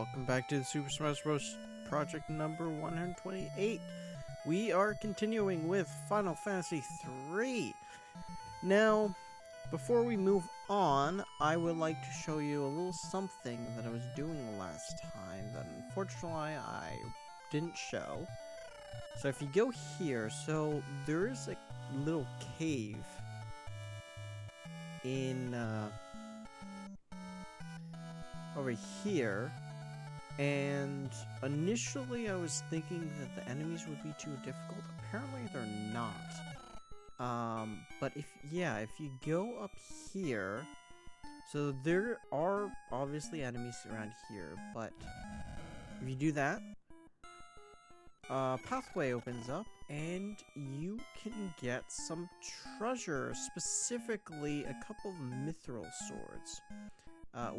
Welcome back to the Super Smash Bros. Project number 128. We are continuing with Final Fantasy III. Now, before we move on, I would like to show you a little something that I was doing last time that unfortunately I didn't show. So if you go here, so there is a little cave in over here. And initially I was thinking that the enemies would be too difficult. Apparently they're not. But if you go up here, so there are obviously enemies around here, but if you do that, pathway opens up and you can get some treasure, specifically a couple of mithril swords.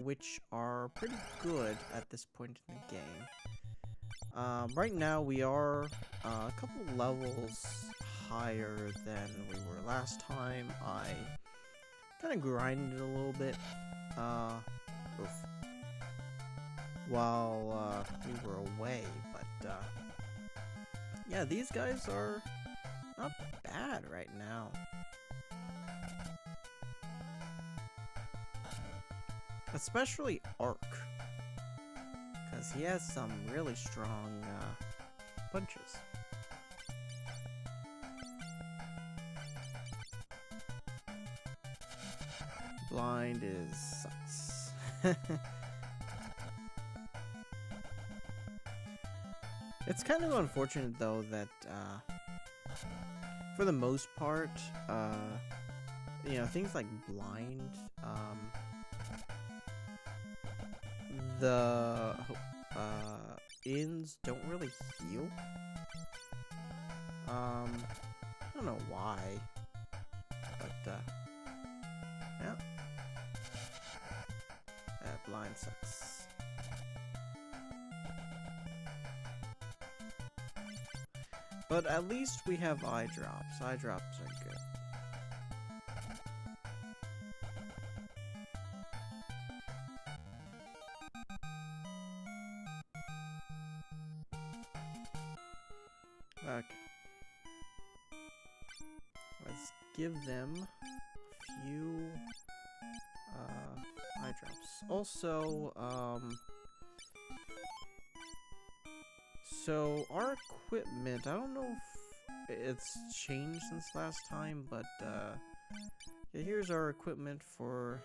Which are pretty good at this point in the game. Right now we are a couple levels higher than we were last time. I kind of grinded a little bit while we were away, but yeah, these guys are not bad right now. Especially Ark, because he has some really strong punches. Blind sucks. It's kind of unfortunate though that for the most part, you know, things like blind, the inns don't really heal. I don't know why, but yeah, blind sucks. But at least we have eye drops. Eye drops are good. Okay. Let's give them a few eye drops. Also, so our equipment, I don't know if it's changed since last time, but yeah, here's our equipment for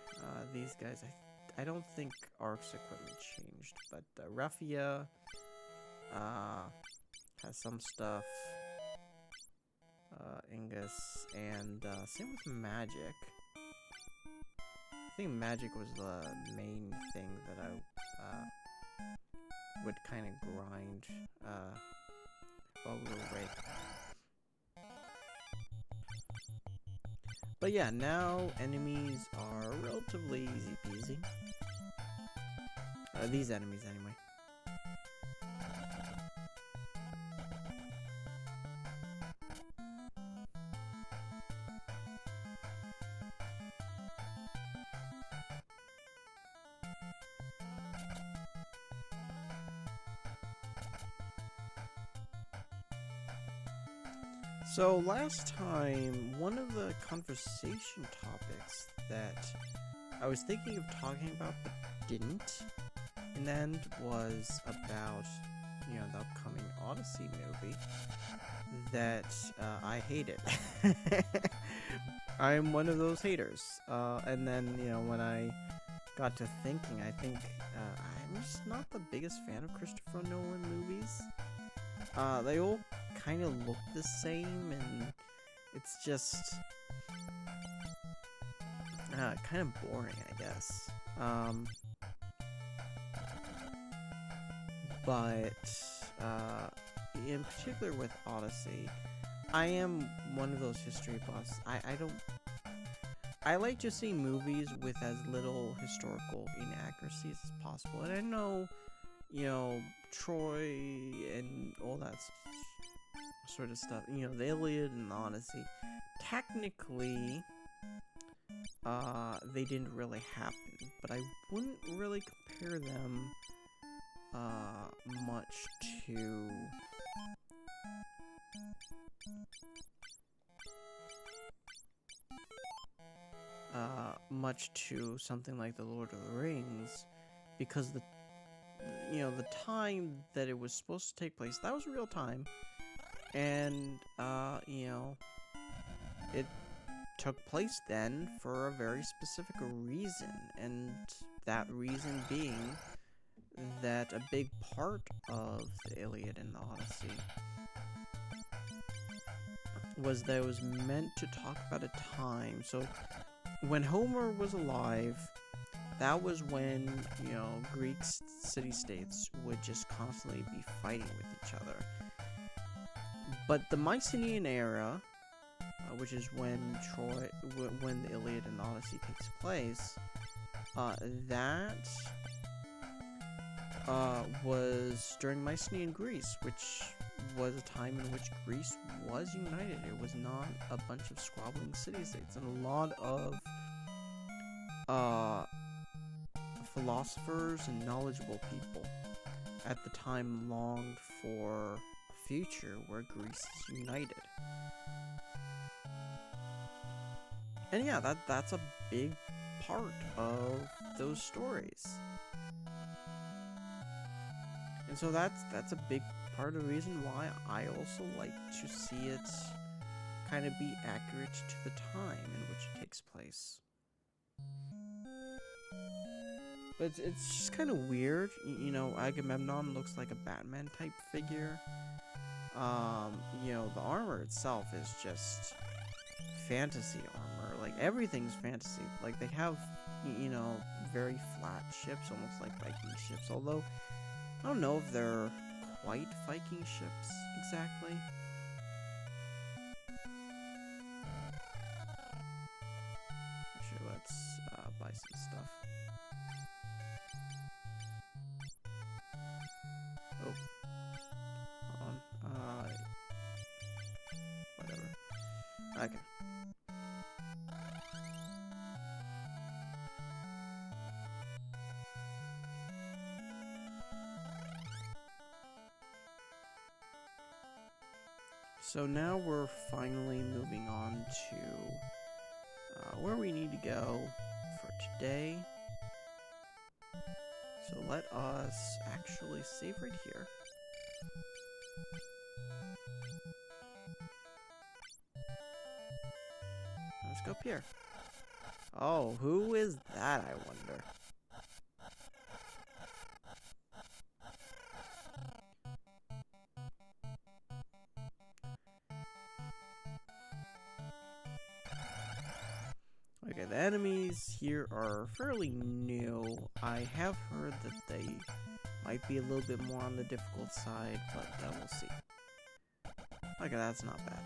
these guys. I don't think Ark's equipment changed, but Raffia has some stuff. Ingus, and same with Magic. I think Magic was the main thing that I would kind of grind while we were away. But yeah, now enemies are relatively easy peasy. These enemies anyway. So last time, one of the conversation topics that I was thinking of talking about but didn't in the end was about, you know, the upcoming Odyssey movie that I hated. I'm one of those haters. And then, you know, when I got to thinking, I think I'm just not the biggest fan of Christopher Nolan movies. They all kind of look the same, and it's just kind of boring, I guess. But in particular with Odyssey, I am one of those history buffs. I like to see movies with as little historical inaccuracies as possible, and I know, you know, Troy and all that sort of stuff, you know, the Iliad and the Odyssey, technically, they didn't really happen, but I wouldn't really compare them much to something like the Lord of the Rings, because the time that it was supposed to take place, that was real time, and it took place then for a very specific reason, and that reason being that a big part of the Iliad and the Odyssey was that it was meant to talk about a time. So when Homer was alive, that was when, Greek city-states would just constantly be fighting with each other. But the Mycenaean era, which is when when the Iliad and the Odyssey takes place, that was during Mycenaean Greece, which was a time in which Greece was united. It was not a bunch of squabbling city-states, and a lot of philosophers and knowledgeable people at the time longed for a future where Greece is united. And yeah, that's a big part of those stories. And so that's a big part of the reason why I also like to see it kind of be accurate to the time in which it takes place. But it's just kind of weird. Agamemnon looks like a Batman type figure. The armor itself is just fantasy armor. Like, everything's fantasy. Like, they have, very flat ships, almost like Viking ships. Although, I don't know if they're quite Viking ships exactly. Actually, let's buy some stuff. Oh. Hold on. Whatever. Okay. So now we're finally moving on to where we need to go for today. So let us actually save right here. Let's go up here. Oh, who is that, I wonder? Okay, the enemies here are fairly new. I have heard that they might be a little bit more on the difficult side, but we'll see. Okay, that's not bad.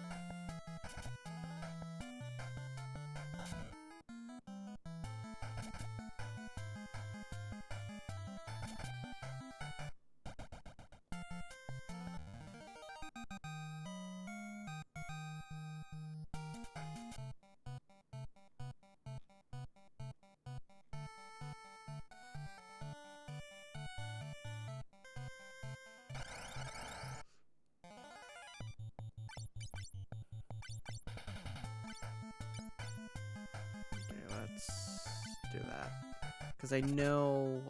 Let's do that. Because I know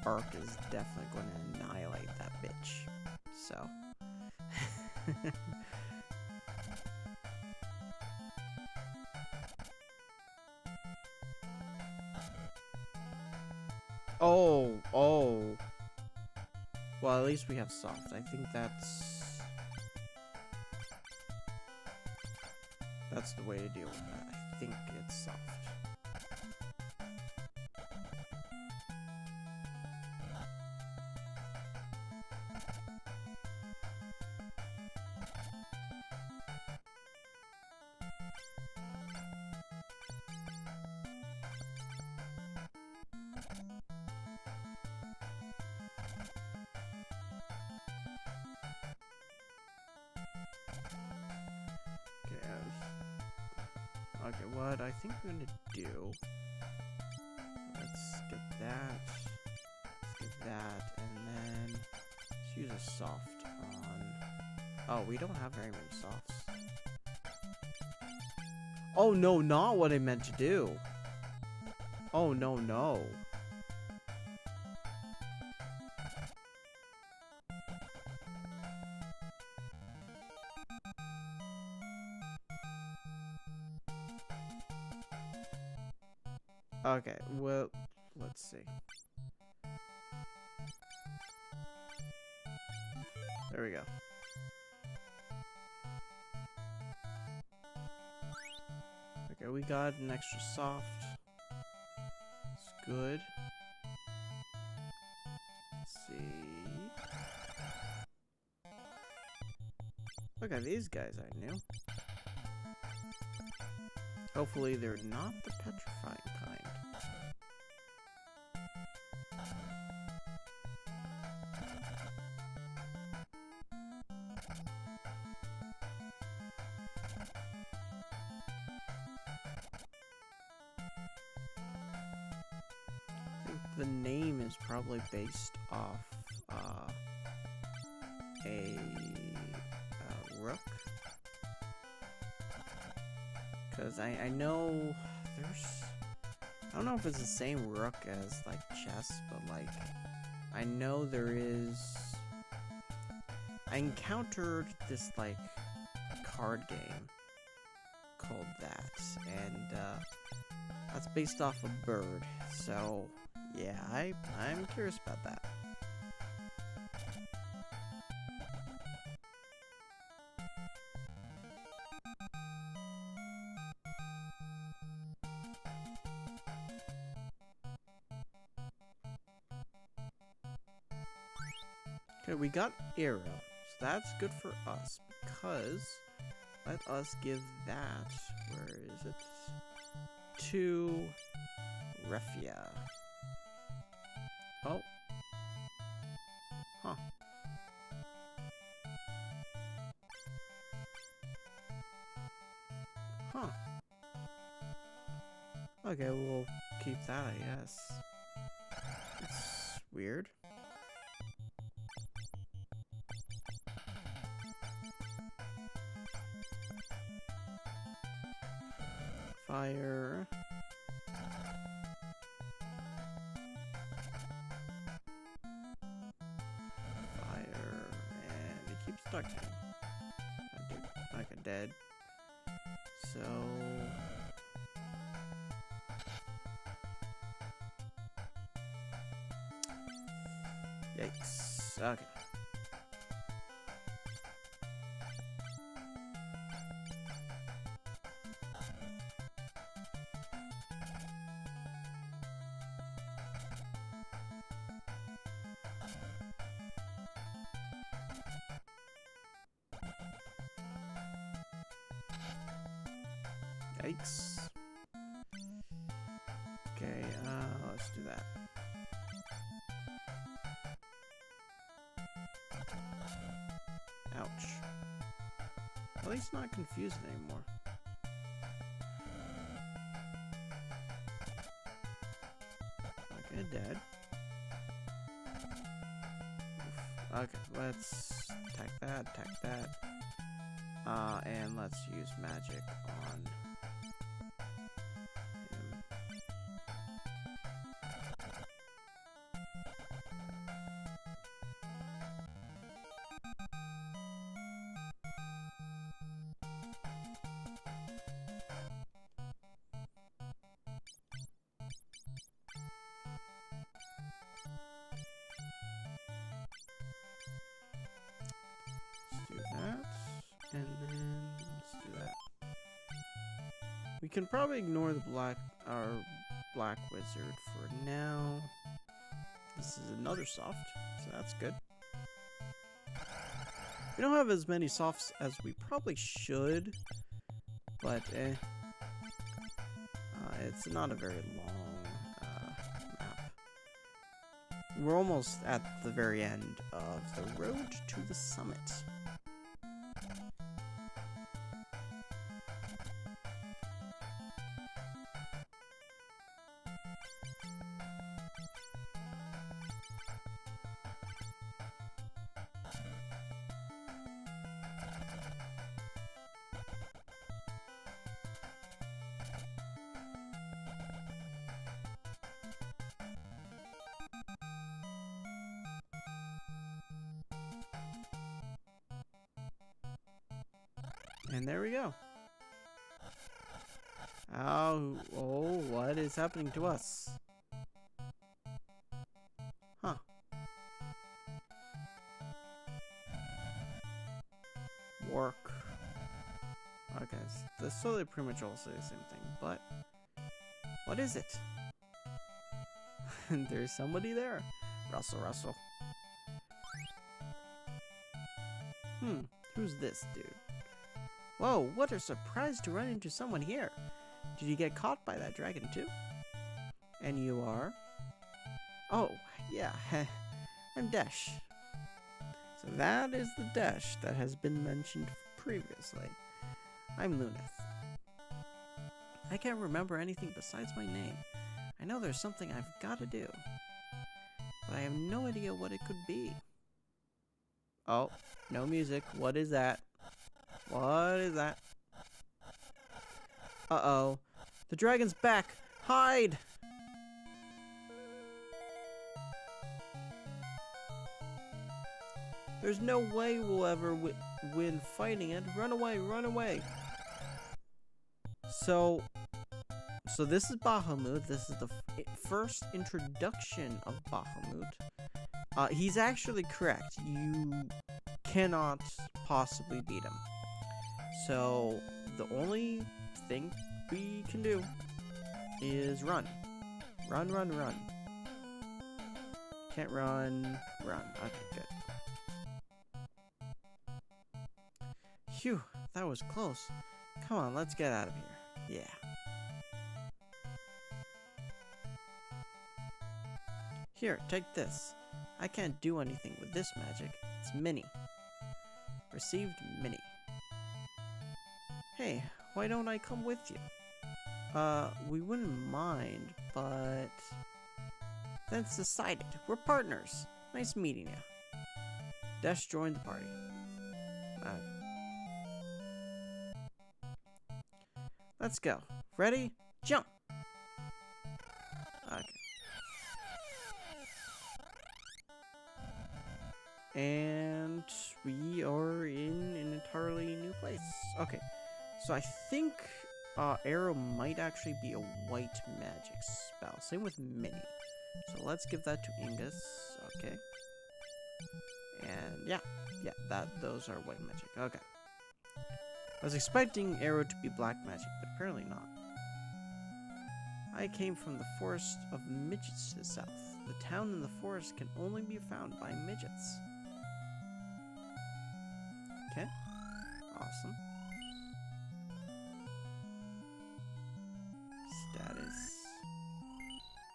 Ark is definitely going to annihilate that bitch. So. Oh. Well, at least we have soft. I think that's the way to deal with that. I think it's soft. Okay, what I think I'm gonna do, let's get that, let's get that, and then let's use a soft on... Oh, we don't have very many softs. Oh, no, not what I meant to do. Oh, no, no. Okay, well, let's see. There we go. Okay, we got an extra soft. It's good. Let's see. Look at these guys I knew. Hopefully they're not the petrifying kind. I think the name is probably based off a rook. Because I know there's... I don't know if it's the same rook as, like, chess, but, like, I know there is... I encountered this, like, card game called that, and, that's based off a bird, so, yeah, I'm curious about that. Okay, we got arrow, so that's good for us, because let us give that, where is it, to Refia. Oh. Huh. Huh. Okay, we'll keep that, I guess. It's weird. Fire. Fire. And it keeps stuck. Like a dead. So... Yikes. Okay. Yikes. Okay, let's do that. Ouch. At least not confused anymore. Okay, dead. Oof. Okay, let's attack that. And let's use magic on him. And then let's do that. We can probably ignore the our black wizard for now. This is another soft, so that's good. We don't have as many softs as we probably should, but it's not a very long map. We're almost at the very end of the road to the summit. And there we go. Oh, what is happening to us? Huh. Work. Okay, so they pretty much all say the same thing, but what is it? And there's somebody there. Russell. Who's this dude? Whoa, what a surprise to run into someone here. Did you get caught by that dragon too? And you are? Oh, yeah, I'm Desh. So that is the Desh that has been mentioned previously. I'm Luneth. I can't remember anything besides my name. I know there's something I've got to do, but I have no idea what it could be. Oh, no music. What is that? What is that? Uh-oh. The dragon's back! Hide! There's no way we'll ever win fighting it. Run away, run away! So this is Bahamut. This is the first introduction of Bahamut. He's actually correct. You cannot possibly beat him. So the only thing we can do is run. Run. Can't run. Okay, good. Phew, that was close. Come on, let's get out of here. Yeah. Here, take this. I can't do anything with this magic. It's mini. Received mini. Hey, why don't I come with you? We wouldn't mind, but that's decided. We're partners. Nice meeting you. Desh joined the party. Let's go. Ready? Jump! Okay. And we are in an entirely new place. Okay. So I think Arrow might actually be a white magic spell. Same with Mini. So let's give that to Ingus. Okay. And yeah, those are white magic. Okay. I was expecting Arrow to be black magic, but apparently not. I came from the forest of midgets to the south. The town in the forest can only be found by midgets. Okay. Awesome. Status.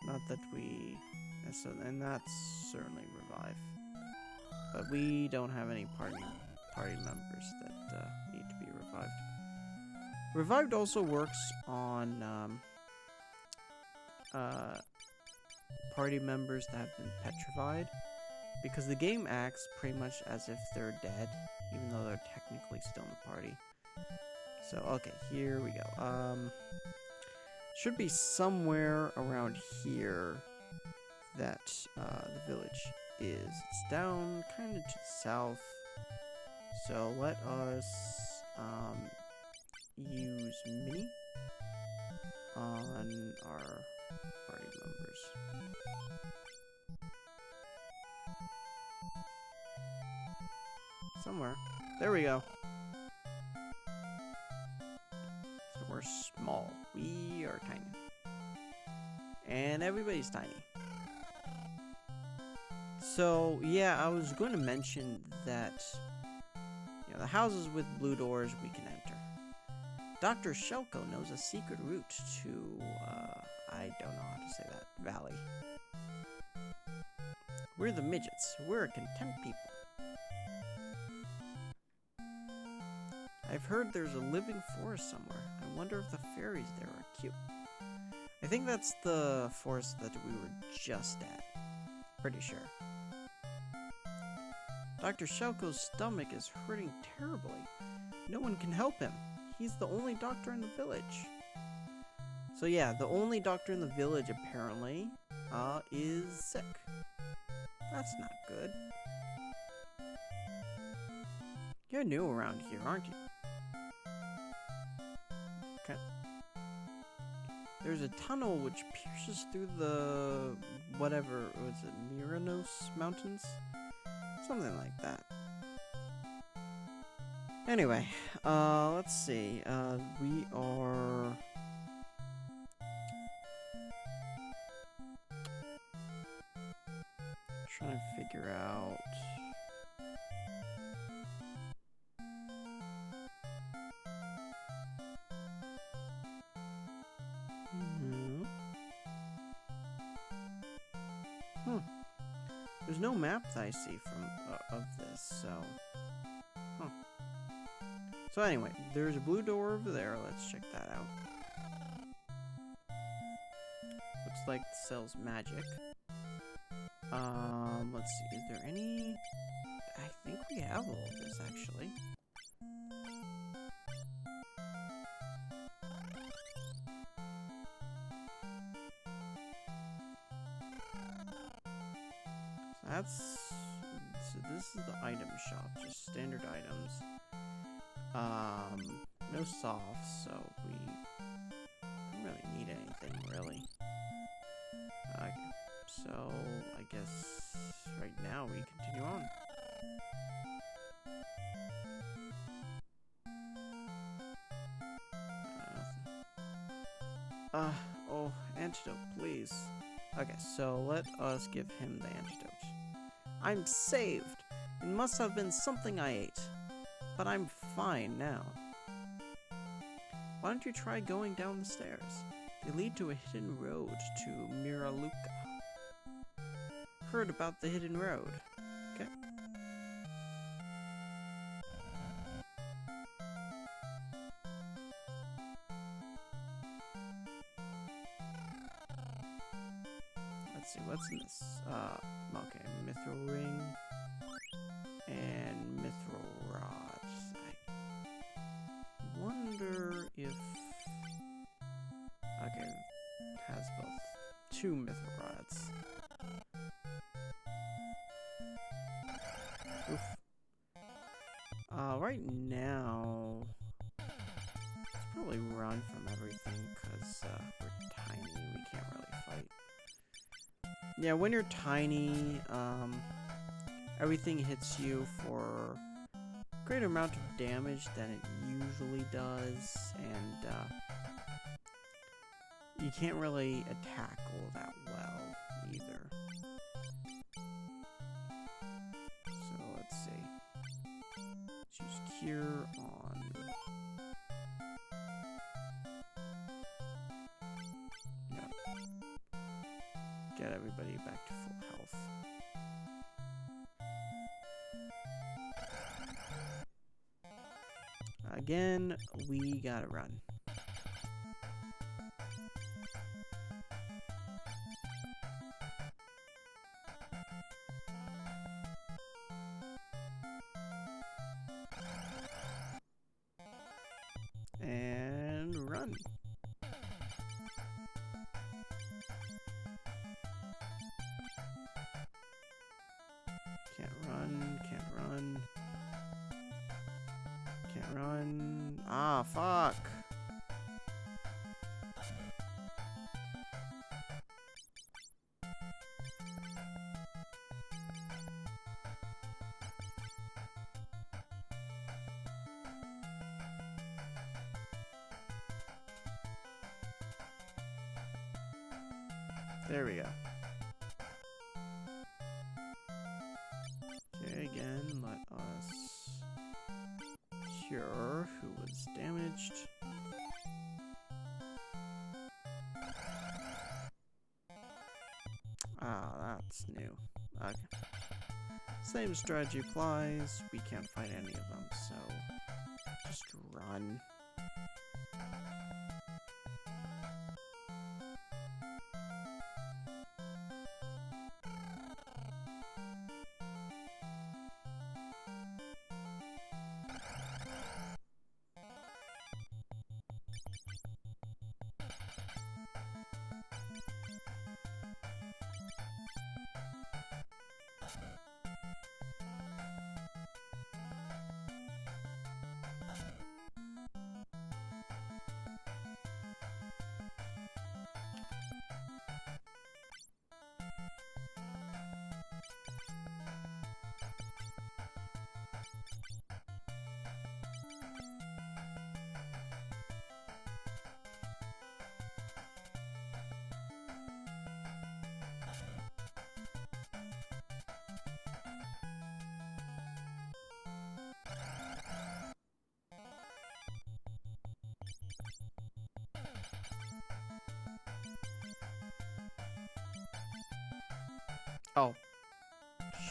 Not that we... And that's certainly revive. But we don't have any party members that need to be revived. Revived also works on party members that have been petrified, because the game acts pretty much as if they're dead, even though they're technically still in the party. So, okay, here we go. Should be somewhere around here that the village is. It's down kind of to the south. So let us use Mini on our party members. Somewhere. There we go. So we're small. We are tiny. And everybody's tiny. So, yeah, I was going to mention that, you know, the houses with blue doors we can enter. Dr. Shelko knows a secret route to, I don't know how to say that, valley. We're the midgets. We're a content people. I've heard there's a living forest somewhere. I wonder if the fairies there are cute. I think that's the forest that we were just at. Pretty sure. Dr. Shelko's stomach is hurting terribly. No one can help him. He's the only doctor in the village. So yeah, the only doctor in the village apparently is sick. That's not good. You're new around here, aren't you? there's a tunnel which pierces through the whatever was it, Miranos Mountains, something like that. Anyway, let's see. We are trying to figure out. There's no map that I see from of this, so. Huh. So anyway, there's a blue door over there. Let's check that out. Looks like it sells magic. Let's see. Is there any? I think we have all of this actually. So this is the item shop, just standard items. No softs, so we don't really need anything, really. Okay, so I guess right now we continue on. Oh, antidote, please. Okay, so let us give him the antidote. I'm saved. It must have been something I ate. But I'm fine now. Why don't you try going down the stairs? They lead to a hidden road to Miraluka. Heard about the hidden road. Okay. Let's see, what's in this? Okay, mithril ring and mithril rods. I wonder if... Okay, it has both. 2 mithril rods. Oof. Right now... let's probably run from everything, because we're tiny, we can't really fight. Yeah, when you're tiny, everything hits you for a greater amount of damage than it usually does, and you can't really attack all that well either. So let's see. Choose cure on. Yep. Get everybody back to full health. Again, we gotta run. And run. Can't run, can't run. Can't run. Ah, fuck. There we go. Okay, again, let us cure who was damaged. Ah, that's new. Okay. Same strategy applies. We can't fight any of them, so just run.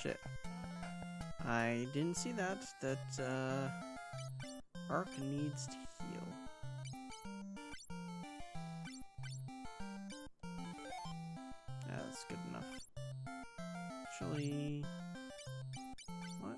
shit. I didn't see that. That, Ark needs to heal. Yeah, that's good enough. Actually... What?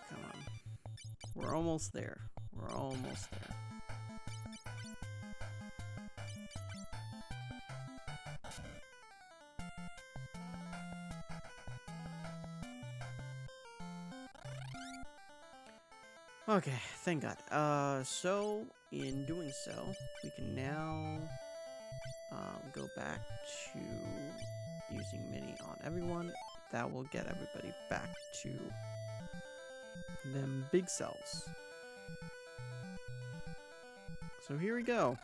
Come on. We're almost there. We're almost there. Okay, thank God. So, in doing so, we can now go back to using mini on everyone. That will get everybody back to them big cells. So here we go.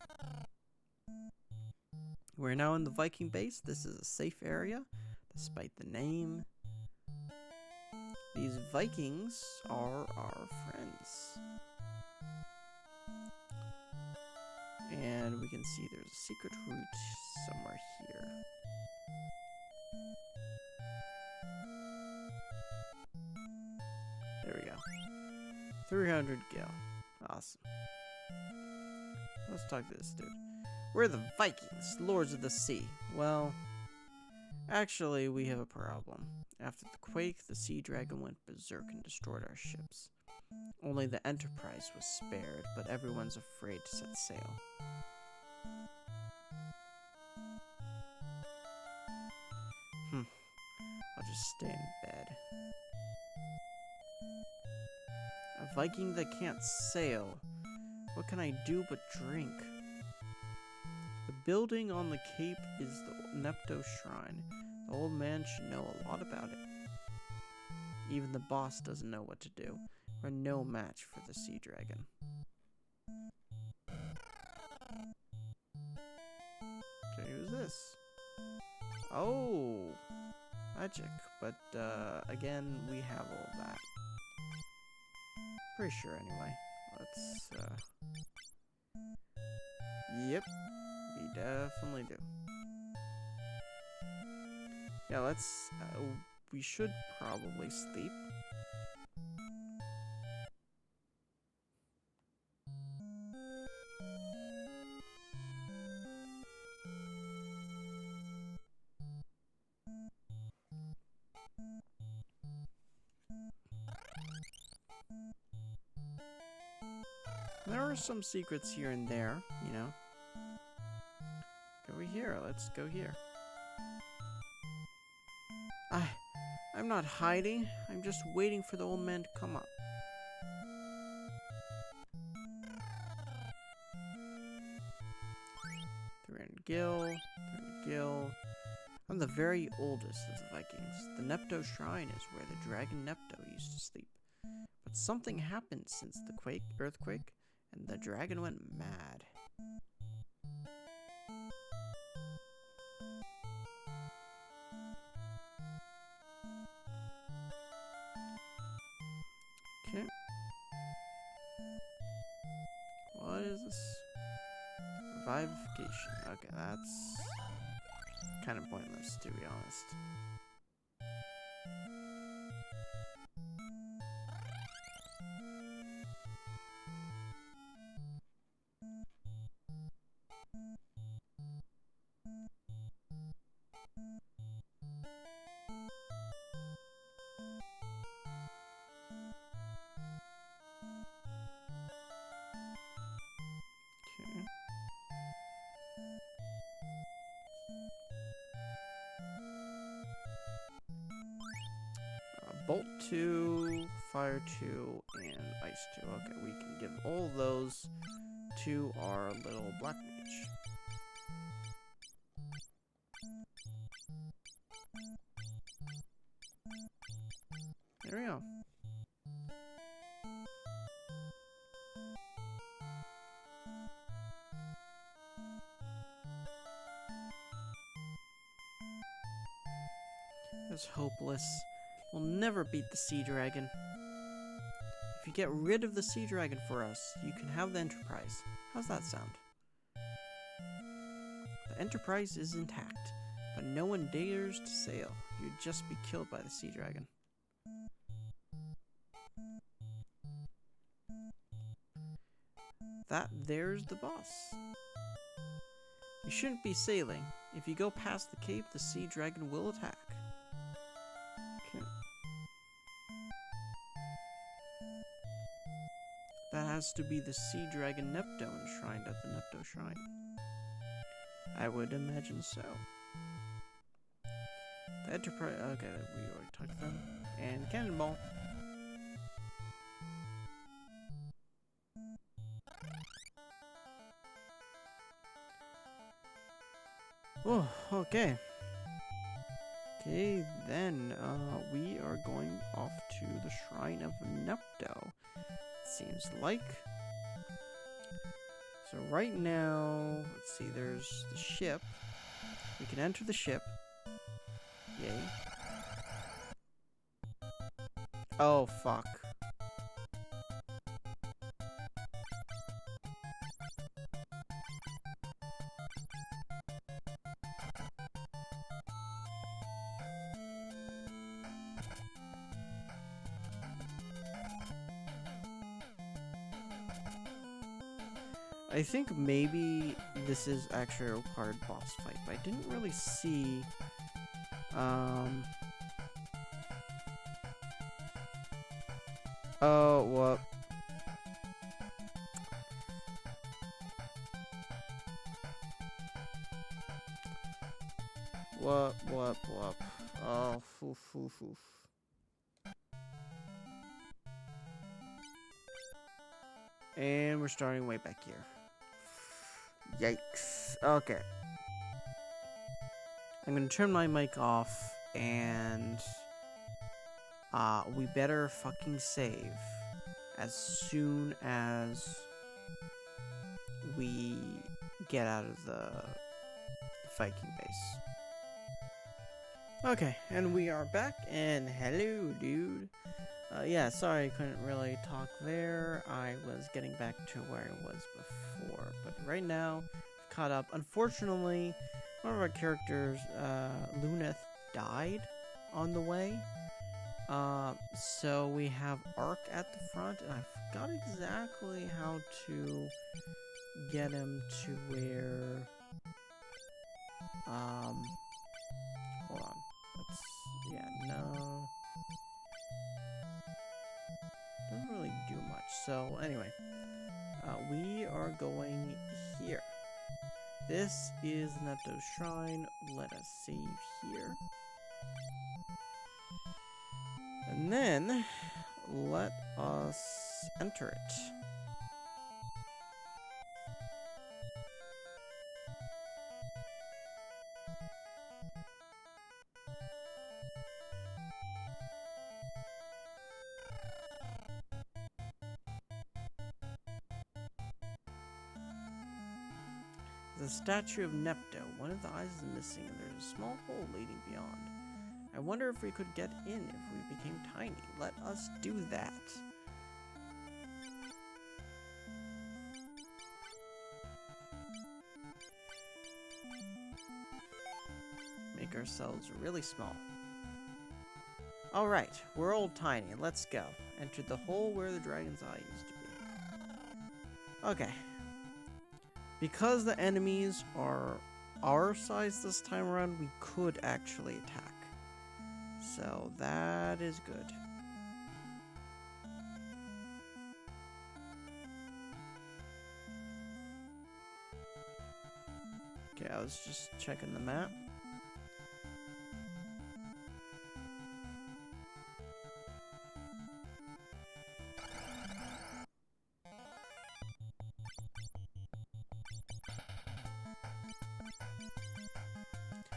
We're now in the Viking base. This is a safe area, despite the name. These Vikings are our friends. And we can see there's a secret route somewhere here. There we go. 300 gil. Awesome. Let's talk to this dude. We're the Vikings, Lords of the Sea. Well, actually, we have a problem. After the quake, the Sea Dragon went berserk and destroyed our ships. Only the Enterprise was spared, but everyone's afraid to set sail. I'll just stay in bed. A Viking that can't sail. What can I do but drink? The building on the cape is the Nepto Shrine. The old man should know a lot about it. Even the boss doesn't know what to do. We're no match for the Sea Dragon. Okay, who's this? Oh! Magic. But, again, we have all that. Pretty sure, anyway. Let's, Yep. We definitely do. Yeah, let's, we should probably sleep. There are some secrets here and there, you know. Go here, let's go here. I'm not hiding. I'm just waiting for the old man to come up. Gil. I'm the very oldest of the Vikings. The Nepto Shrine is where the dragon Nepto used to sleep. But something happened since the earthquake, and the dragon went mad. Okay. What is this? Revivification. Okay, that's kind of pointless, to be honest. Okay. Bolt 2, Fire 2, and Ice two. Okay, we can give all those to our little black mage. There we go. It's hopeless. We'll never beat the sea dragon. If you get rid of the sea dragon for us, you can have the Enterprise. How's that sound? The Enterprise is intact, but no one dares to sail. You'd just be killed by the sea dragon. There's the boss. You shouldn't be sailing. If you go past the cape, the sea dragon will attack. Okay. That has to be the sea dragon Nepto enshrined at the Nepto Shrine. I would imagine so. The Enterprise. Okay, we already talked about that. And Cannonball. Oh, okay. Okay, then we are going off to the Shrine of Nepto. Seems like. So right now, let's see, there's the ship. We can enter the ship. Yay. Oh, fuck. I think maybe this is actually a required boss fight, but I didn't really see, oh, what? What? Oh, oof. And we're starting way back here. Yikes. Okay. I'm gonna turn my mic off, and we better fucking save as soon as we get out of the Viking base. Okay, and we are back, and hello, dude. Yeah, sorry I couldn't really talk there. I was getting back to where I was before, but right now, I've caught up. Unfortunately, one of our characters, Luneth, died on the way. So we have Ark at the front, and I forgot exactly how to get him to where, hold on. No. Doesn't really do much. So, anyway, we are going here. This is Nepto Shrine. Let us save here. And then, let us enter it. The statue of Nepto. One of the eyes is missing, and there's a small hole leading beyond. I wonder if we could get in if we became tiny. Let us do that. Make ourselves really small. Alright, we're all tiny. Let's go. Enter the hole where the dragon's eye used to be. Okay. Because the enemies are our size this time around, we could actually attack. So that is good. Okay, I was just checking the map.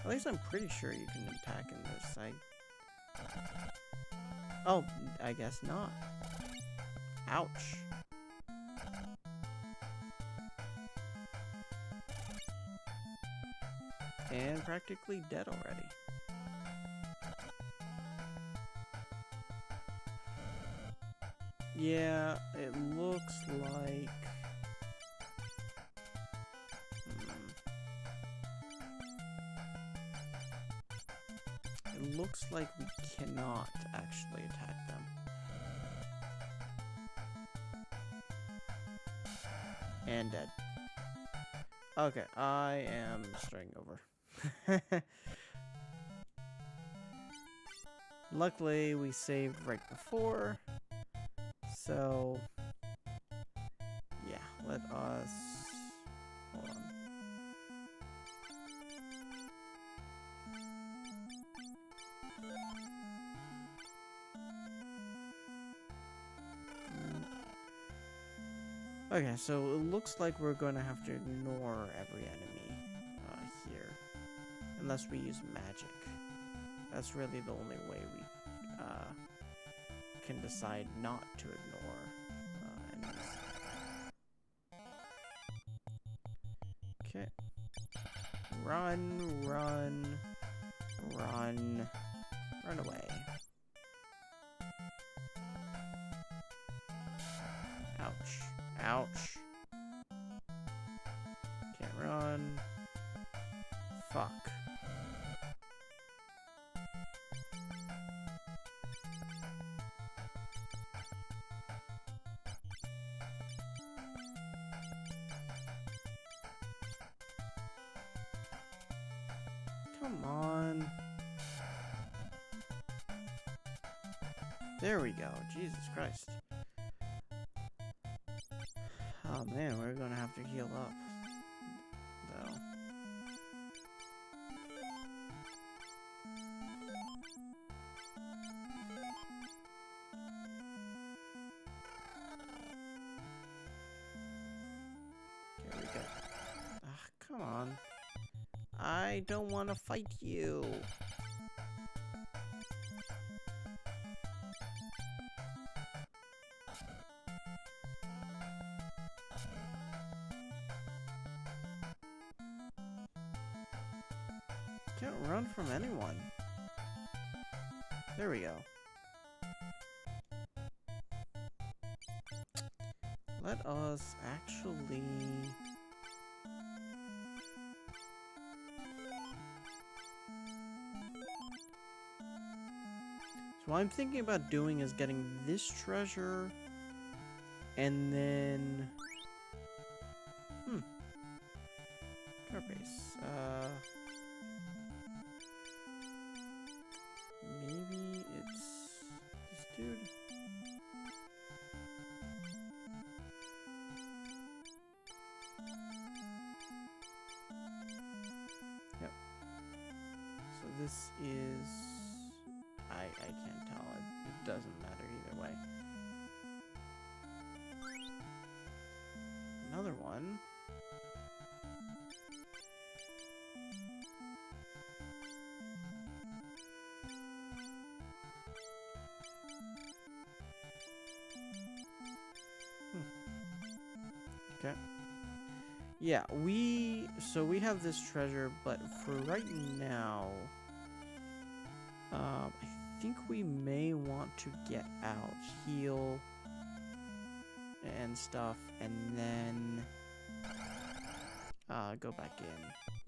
At least I'm pretty sure you can attack in this. Oh, I guess not. Ouch. And practically dead already. Yeah, it looks like... It looks like we cannot actually attack them. And dead. Okay, I am starting over. Luckily, we saved right before. So, yeah, let us... Hold on. Okay, so it looks like we're going to have to ignore every enemy here. Unless we use magic. That's really the only way we can decide not to ignore enemies. Okay. Run, run, run, run away. Ouch. Ouch. Can't run. Fuck. Come on. There we go. Jesus Christ. Oh man, we're gonna have to heal up. Though. Here we go. Ah, come on. I don't want to fight you. Can't run from anyone. There we go. Let us actually... So what I'm thinking about doing is getting this treasure and then... Carbase. Maybe it's this dude. Yep. So this is... I can't tell. It doesn't matter either way. Another one. Okay. Yeah, we have this treasure, but for right now, I think we may want to get out, heal, and stuff, and then go back in.